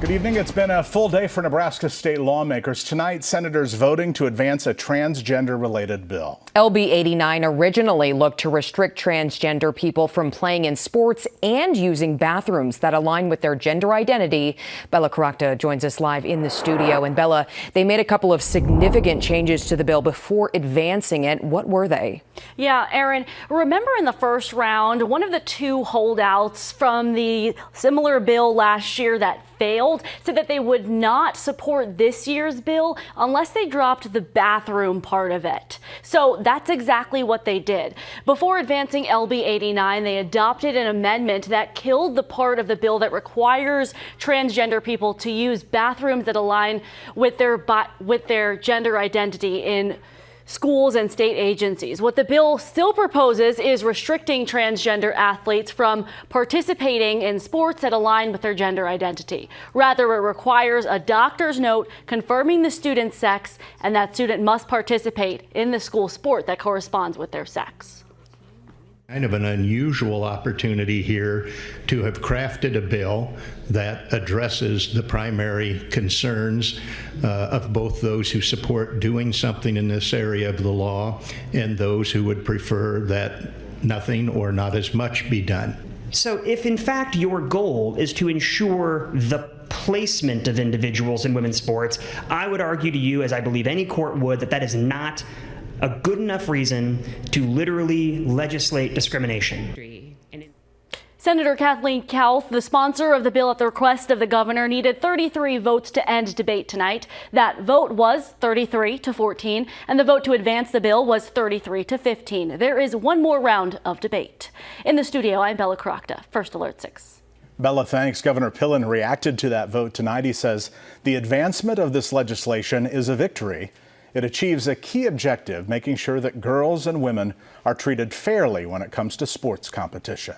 Good evening. It's been a full day for Nebraska state lawmakers. Tonight, senators voting to advance a transgender-related bill. LB 89 originally looked to restrict transgender people from playing in sports and using bathrooms that align with their gender identity. Bella Caracta joins us live in the studio. And Bella, they made a couple of significant changes to the bill before advancing it. What were they? Yeah, Aaron, remember in the first round, one of the two holdouts from the similar bill last year that failed said that they would not support this year's bill unless they dropped the bathroom part of it. So that's exactly what they did. Before advancing LB 89, they adopted an amendment that killed the part of the bill that requires transgender people to use bathrooms that align with their gender identity in schools and state agencies. What the bill still proposes is restricting transgender athletes from participating in sports that align with their gender identity. Rather, it requires a doctor's note confirming the student's sex, and that student must participate in the school sport that corresponds with their sex. Kind of an unusual opportunity here to have crafted a bill that addresses the primary concerns of both those who support doing something in this area of the law and those who would prefer that nothing or not as much be done. So if in fact your goal is to ensure the placement of individuals in women's sports, I would argue to you, as I believe any court would, that is not a good enough reason to literally legislate discrimination. Senator Kathleen Kauth, the sponsor of the bill at the request of the governor, needed 33 votes to end debate tonight. That vote was 33-14, and the vote to advance the bill was 33-15. There is one more round of debate. In the studio, I'm Bella Caracta, First Alert 6. Bella, thanks. Governor Pillen reacted to that vote tonight. He says the advancement of this legislation is a victory. It achieves a key objective, making sure that girls and women are treated fairly when it comes to sports competition.